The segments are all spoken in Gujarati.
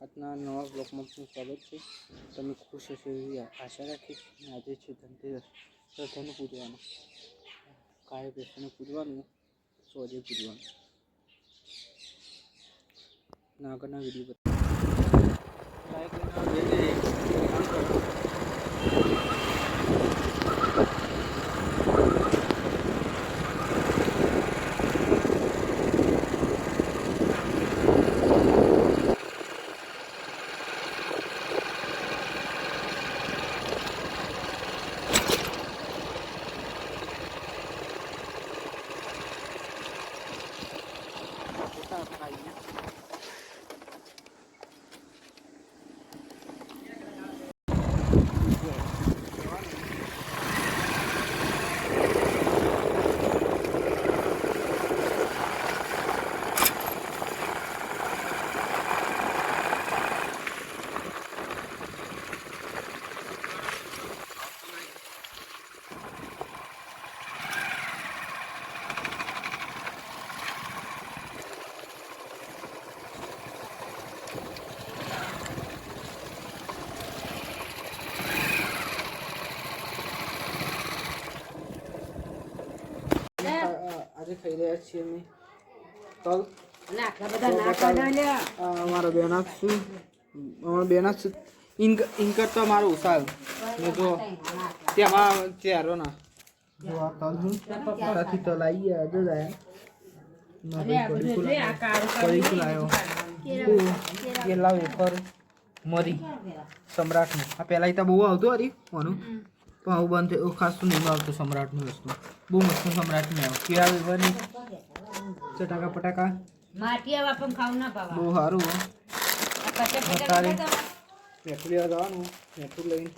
આજના નવા બ્લોગમાં આપનું સ્વાગત છે. તમે ખુશ હશો એવી આશા રાખીશ. આજે છે ધનતેરસ, તો તેને પૂજવાનું કાળે બેસીને પૂજવાનું, સોજે પૂજવાનું. આગળના વિડીયો આજે ખાઈ રહ્યા છીએ અમે તલ. અમારા બેના શું અમારા બેના ઇન્કર તો મારો ઉસાલ જો તેમાં ચહેરો ના જો આ તલ હું પપ્પાથી તલ આવી ગયા જો જાય પડી ખુલાયો કેલા વેફર મરી સમ્રાટનું આ પહેલાં તો બહુ આવતું હરી કોનું પણ આવું બંધ થયું ખાસ તો નહીં આવતું સમ્રાટનું વસ્તુ બહુ મસ્ત સમ્રાટનું આવે કેળા વેફરની ચટાકા પટાકા માટિયા વાપમ ખાવ ના પાવા બહુ સારું તારે મેઠું લેવા જવાનું મેઠું લઈને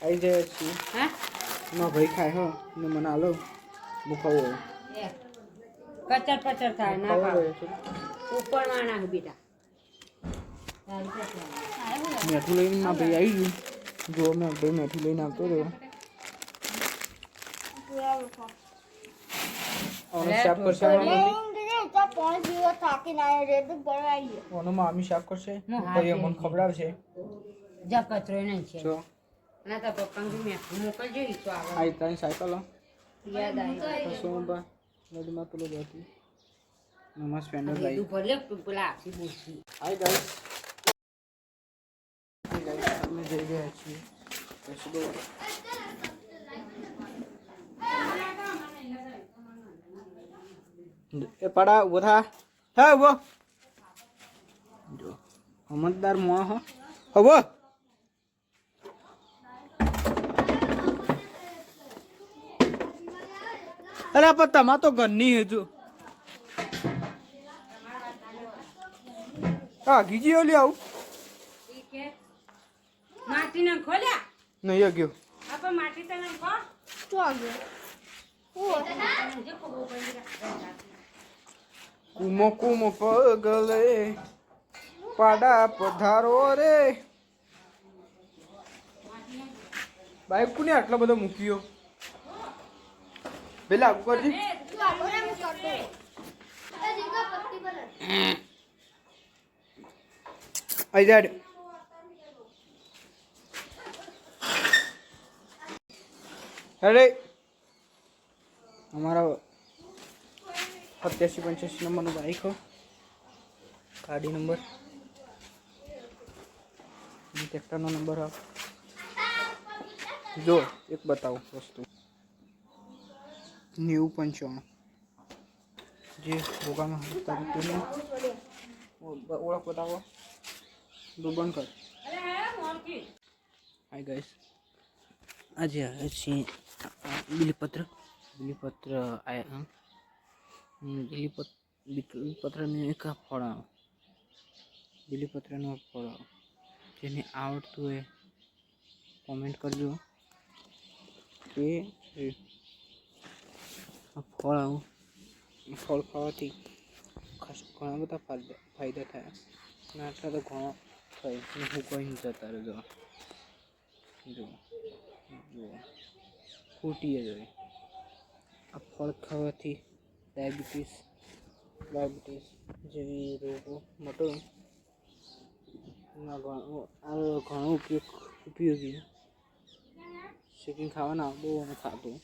આવી જાય છીએ એમાં ભાઈ ખાય હો ને મને આલો હું ખાવું કચર પચર થાય ના પાવ ઉપર વાણા બેટા મેઠું લઈને મારા ભાઈ આવી ગયું જો મેં ભાઈ મેઠું લઈને આવતો રહ્યો શાક કરશે મામી શાક કરશે પછી અમને ખવડાવશે જા કચરો નહીં છે જો ના તો પપ્પાને મેં મોકલજો ઈ તો આવે આઈ તારી સાયકલ યાદ આવી સોમબા નદીમાં પેલો જતી નમાઝ ફેન્ડર ભાઈ ઉપર લે પેલા આપી બોલছি હાય ગાઈસ અમે જઈ રહ્યા છીએ પછી એ પડા ઉભો થા હે ઉભો જો સમજદાર મોણો હો ઉભો અરે પણ તમા તો ઘરની હજુ હા ગીજી ઓલી આવું માટી ના ખોલ્યા નહીં ગયો આપા માટી તને ખો તો આગળ કુમો કુમો પગલે પાડા પધારો રે બાઈક કોને આટલો બધો મૂક્યો પેલા ઉપરથી આઈ જાય અરે અમારા 8785 નંબરનું બાઈક હો ગાડી નંબર ટ્રેક્ટરનો નંબર હો જો એક બતાવો વસ્તુ 9095 જે ભોગામાં હતા તેનું ઓળખ બતાવો બંધ કર હાય ગાઈસ આજે આવે છે બિલીપત્ર આયા બિલીપત્રનું એક ફળ આવે બિલીપત્રનું ફળ આવે જેને આવડતું હોય કોમેન્ટ કરજો કે ફળ આવું ફળ ખાવાથી ખાસ ઘણા બધા ફાયદા થાય અને આટલા તો ઘણો થાય હું કોઈ જતા રહેજો જો ખૂટીએ જોઈએ આ ફળ ખાવાથી ડાયાબિટીસ જેવી રોગો મટો ઘણો ઉપયોગી શેકીને ખાવાના બહુ અમે ખાતું